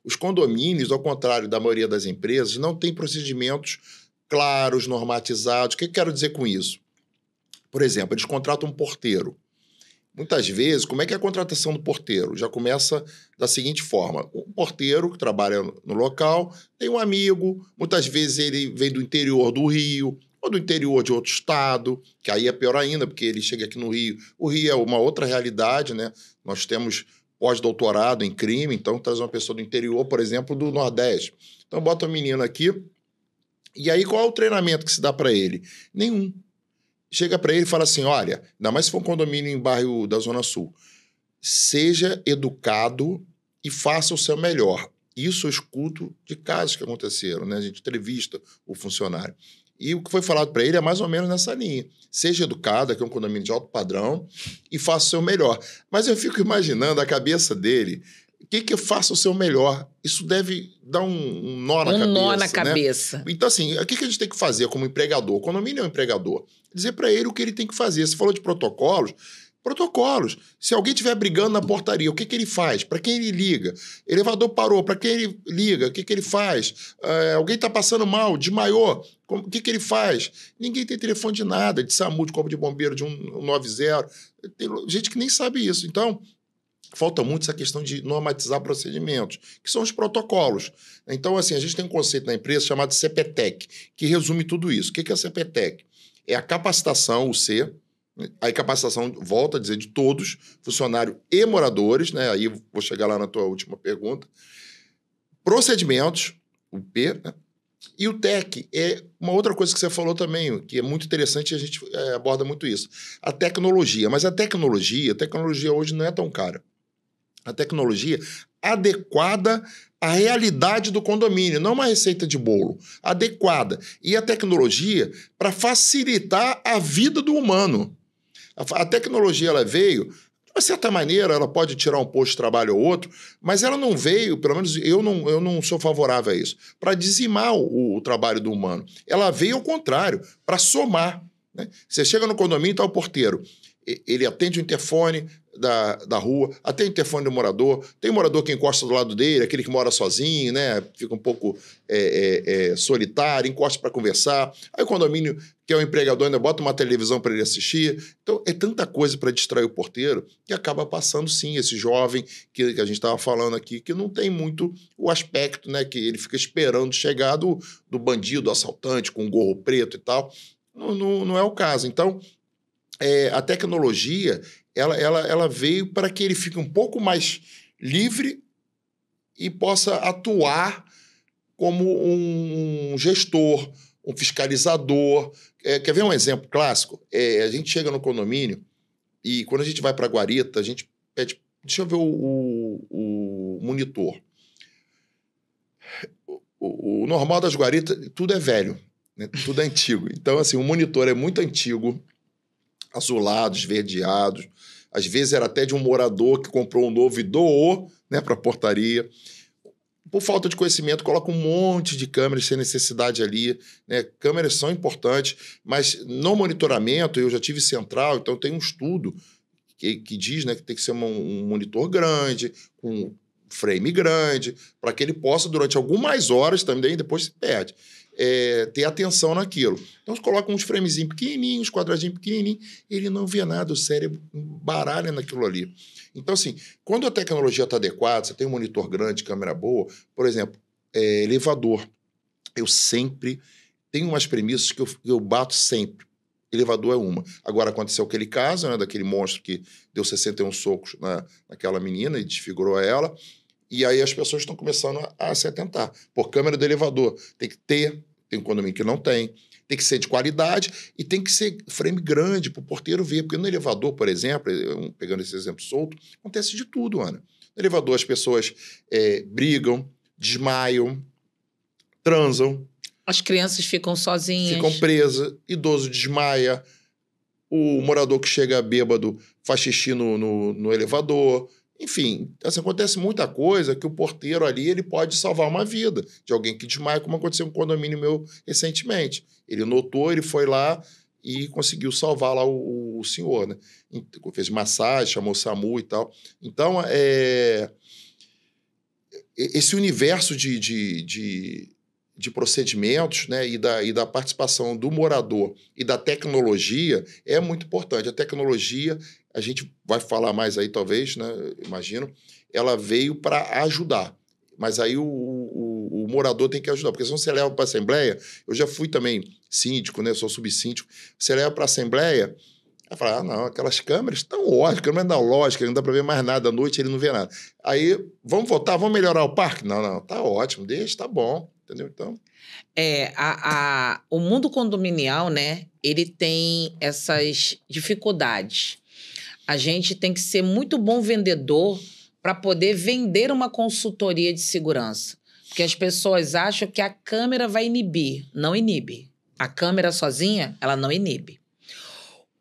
Os condomínios, ao contrário da maioria das empresas, não têm procedimentos claros, normatizados. O que eu quero dizer com isso? Por exemplo, eles contratam um porteiro. Muitas vezes, como é que é a contratação do porteiro? Já começa da seguinte forma. O porteiro que trabalha no local tem um amigo, muitas vezes ele vem do interior do Rio ou do interior de outro estado, que aí é pior ainda, porque ele chega aqui no Rio. O Rio é uma outra realidade, né? Nós temos pós-doutorado em crime, então traz uma pessoa do interior, por exemplo, do Nordeste. Então bota um menino aqui, e aí qual é o treinamento que se dá para ele? Nenhum. Chega para ele e fala assim, olha, ainda mais se for um condomínio em bairro da Zona Sul, seja educado e faça o seu melhor. Isso eu escuto de casos que aconteceram, né? A gente entrevista o funcionário. E o que foi falado para ele é mais ou menos nessa linha. Seja educado, aqui é um condomínio de alto padrão, e faça o seu melhor. Mas eu fico imaginando a cabeça dele, o que eu faço o seu melhor? Isso deve dar um nó na cabeça. Um nó na cabeça. Né? Então, assim, o que a gente tem que fazer como empregador? O condomínio é um empregador. Dizer para ele o que ele tem que fazer. Você falou de protocolos. Protocolos. Se alguém estiver brigando na portaria, o que ele faz? Para quem ele liga? Elevador parou, para quem ele liga? O que ele faz? Alguém está passando mal, desmaiou, o que ele faz? Ninguém tem telefone de nada, de SAMU, de Corpo de Bombeiro, de 190. Tem gente que nem sabe isso. Então, falta muito essa questão de normatizar procedimentos, que são os protocolos. Então, assim, a gente tem um conceito na empresa chamado CPTEC, que resume tudo isso. O que é a CPTEC? É a capacitação, o C. A capacitação, volta a dizer, de todos, funcionário e moradores, né? Aí vou chegar lá na tua última pergunta. Procedimentos, o P, né? E o TEC é uma outra coisa que você falou também, que é muito interessante e a gente aborda muito isso. A tecnologia. Mas a tecnologia hoje não é tão cara. A tecnologia adequada à realidade do condomínio, não uma receita de bolo, adequada. E a tecnologia para facilitar a vida do humano. A tecnologia ela veio, de uma certa maneira, ela pode tirar um posto de trabalho ou outro, mas ela não veio, pelo menos eu não sou favorável a isso, para dizimar o trabalho do humano. Ela veio ao contrário, para somar. Né? Você chega no condomínio e está o porteiro. Ele atende o interfone da rua, atende o interfone do morador, tem um morador que encosta do lado dele, aquele que mora sozinho, né? Fica um pouco solitário, encosta para conversar. Aí o condomínio, que é o empregador, ainda bota uma televisão para ele assistir. Então, é tanta coisa para distrair o porteiro que acaba passando, sim, esse jovem que a gente estava falando aqui, que não tem muito o aspecto, né? Que ele fica esperando chegar do bandido, do assaltante, com um gorro preto e tal. Não é o caso. Então, a tecnologia ela veio para que ele fique um pouco mais livre e possa atuar como um gestor, um fiscalizador. Quer ver um exemplo clássico? A gente chega no condomínio e quando a gente vai para a guarita, a gente pede, deixa eu ver o monitor. O normal das guaritas, tudo é velho, né? Tudo é antigo. Então, assim, o monitor é muito antigo, azulados, esverdeados. Às vezes era até de um morador que comprou um novo e doou, né, para a portaria. Por falta de conhecimento, coloca um monte de câmeras sem necessidade ali. Né? Câmeras são importantes, mas no monitoramento, eu já tive central, então tem um estudo que diz, né, que tem que ser um monitor grande, com frame grande, para que ele possa, durante algumas horas também, depois se perde. Ter atenção naquilo. Então, você coloca uns framezinhos pequenininhos, quadradinhos pequenininhos, ele não vê nada, o cérebro baralha naquilo ali. Então, assim, quando a tecnologia está adequada, você tem um monitor grande, câmera boa, por exemplo, elevador. Eu sempre tenho umas premissas que eu bato sempre. Elevador é uma. Agora, aconteceu aquele caso, né, daquele monstro que deu 61 socos naquela menina e desfigurou ela, e aí as pessoas estão começando a se atentar. Por câmera do elevador, tem um condomínio que não tem que ser de qualidade e tem que ser frame grande para o porteiro ver, porque no elevador, por exemplo, pegando esse exemplo solto, acontece de tudo, Ana. No elevador as pessoas brigam, desmaiam, transam. As crianças ficam sozinhas. Ficam presas, idoso desmaia, o morador que chega bêbado faz xixi no elevador. Enfim, assim, acontece muita coisa que o porteiro ali ele pode salvar uma vida de alguém que desmaia, como aconteceu com um condomínio meu recentemente. Ele notou, ele foi lá e conseguiu salvar lá o senhor, né? Fez massagem, chamou o SAMU e tal. Então, esse universo de procedimentos, né, e da participação do morador e da tecnologia é muito importante. A tecnologia, a gente vai falar mais aí, talvez, né, imagino, ela veio para ajudar. Mas aí o morador tem que ajudar, porque se você leva para a Assembleia, eu já fui também síndico, né, sou subsíndico, você leva para a Assembleia, aí fala, não, aquelas câmeras estão ótimas, câmera analógica, não dá para ver mais nada à noite, ele não vê nada. Aí, vamos votar, vamos melhorar o parque? Não, tá ótimo, deixa, tá bom. Entendeu? Então... o mundo condominial, né, ele tem essas dificuldades. A gente tem que ser muito bom vendedor para poder vender uma consultoria de segurança. Porque as pessoas acham que a câmera vai inibir. Não inibe. A câmera sozinha, ela não inibe.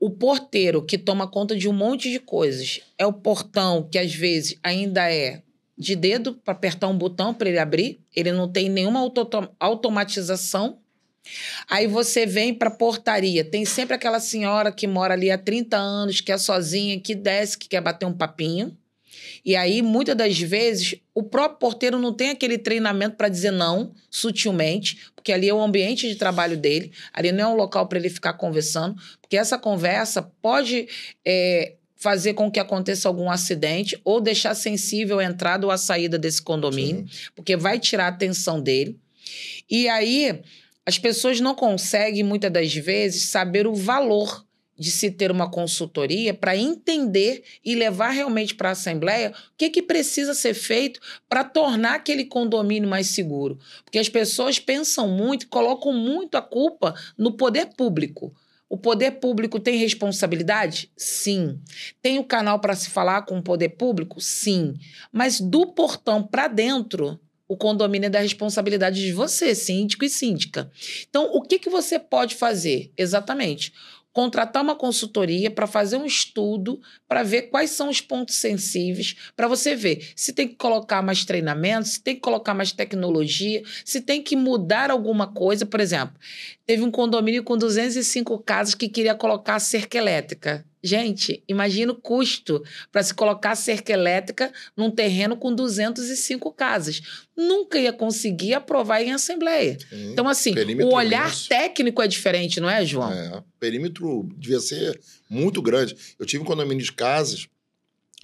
O porteiro que toma conta de um monte de coisas é o portão que, às vezes, ainda é de dedo para apertar um botão para ele abrir. Ele não tem nenhuma automatização. Aí você vem para a portaria. Tem sempre aquela senhora que mora ali há 30 anos, que é sozinha, que desce, que quer bater um papinho. E aí, muitas das vezes, o próprio porteiro não tem aquele treinamento para dizer não, sutilmente, porque ali é o ambiente de trabalho dele, ali não é um local para ele ficar conversando, porque essa conversa pode fazer com que aconteça algum acidente ou deixar sensível a entrada ou a saída desse condomínio, porque vai tirar a atenção dele. E aí, as pessoas não conseguem, muitas das vezes, saber o valor de se ter uma consultoria para entender e levar realmente para a Assembleia o que precisa ser feito para tornar aquele condomínio mais seguro. Porque as pessoas pensam muito e colocam muito a culpa no poder público. O poder público tem responsabilidade? Sim. Tem o canal para se falar com o poder público? Sim. Mas do portão para dentro, o condomínio é da responsabilidade de você, síndico e síndica. Então, o que você pode fazer? Exatamente. Contratar uma consultoria para fazer um estudo, para ver quais são os pontos sensíveis, para você ver se tem que colocar mais treinamento, se tem que colocar mais tecnologia, se tem que mudar alguma coisa. Por exemplo, teve um condomínio com 205 casas que queria colocar cerca elétrica. Gente, imagina o custo para se colocar cerca elétrica num terreno com 205 casas. Nunca ia conseguir aprovar em assembleia. Então, assim, o olhar técnico é diferente, não é, João? O perímetro devia ser muito grande. Eu tive um condomínio de casas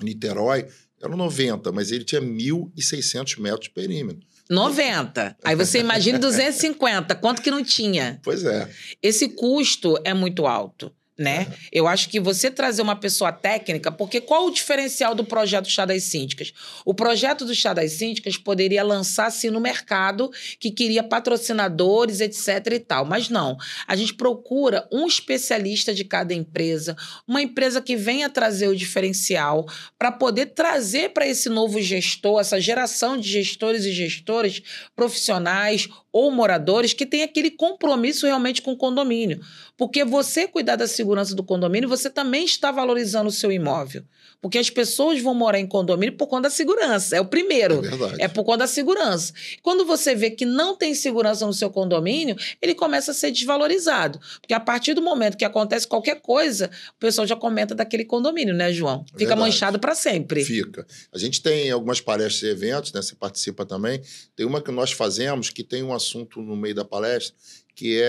em Niterói, eram 90, mas ele tinha 1.600 metros de perímetro. 90. Aí você imagina 250. Quanto que não tinha? Pois é. Esse custo é muito alto, né? Eu acho que você trazer uma pessoa técnica, porque qual o diferencial do projeto Chá das Síndicas? O projeto do Chá das Síndicas poderia lançar-se no mercado que queria patrocinadores, etc e tal, mas não. A gente procura um especialista de cada empresa, uma empresa que venha trazer o diferencial para poder trazer para esse novo gestor, essa geração de gestores e gestoras profissionais ou moradores que tem aquele compromisso realmente com o condomínio. Porque você cuidar da segurança do condomínio, você também está valorizando o seu imóvel. Porque as pessoas vão morar em condomínio por conta da segurança. É o primeiro. É verdade. É por conta da segurança. Quando você vê que não tem segurança no seu condomínio, ele começa a ser desvalorizado. Porque a partir do momento que acontece qualquer coisa, o pessoal já comenta daquele condomínio, né, João? Fica verdade. Manchado para sempre. Fica. A gente tem algumas palestras e eventos, né? Você participa também. Tem uma que nós fazemos que tem um assunto no meio da palestra que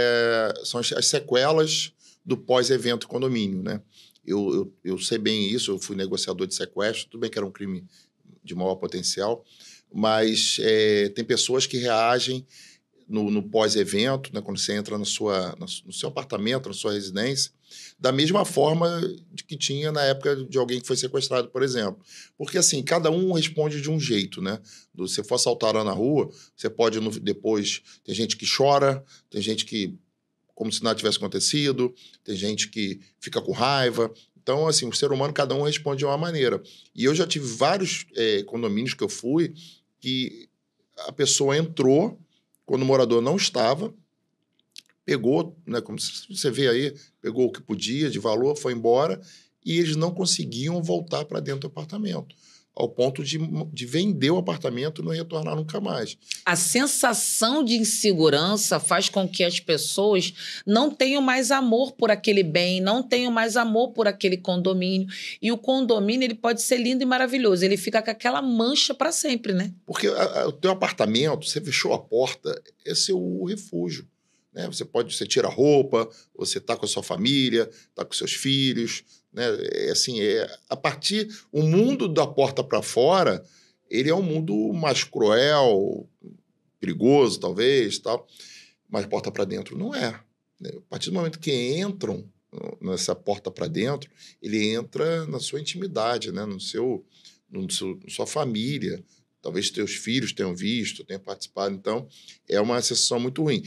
são as sequelas do pós-evento condomínio, né? Eu sei bem isso, eu fui negociador de sequestro, tudo bem que era um crime de maior potencial, mas tem pessoas que reagem no pós-evento, né, quando você entra no seu apartamento, na sua residência, da mesma forma que tinha na época de alguém que foi sequestrado, por exemplo. Porque, assim, cada um responde de um jeito, né? Se você for assaltar lá na rua, você pode depois... Tem gente que chora, tem gente que... como se nada tivesse acontecido, tem gente que fica com raiva. Então, assim, o ser humano, cada um responde de uma maneira. E eu já tive vários condomínios que eu fui que a pessoa entrou quando o morador não estava, pegou, né, como você vê aí, pegou o que podia de valor, foi embora, e eles não conseguiam voltar para dentro do apartamento. ao ponto de vender o apartamento e não retornar nunca mais. A sensação de insegurança faz com que as pessoas não tenham mais amor por aquele bem, não tenham mais amor por aquele condomínio. E o condomínio ele pode ser lindo e maravilhoso, ele fica com aquela mancha para sempre, né? Porque o teu apartamento, você fechou a porta, é seu refúgio. Né? Você tira a roupa, você está com a sua família, está com seus filhos. Né? O mundo da porta para fora, ele é um mundo mais cruel, perigoso, talvez, tal, mas porta para dentro não é. Né? A partir do momento que entram nessa porta para dentro, ele entra na sua intimidade, né? na sua família. Talvez teus filhos tenham visto, tenham participado. Então, é uma sensação muito ruim.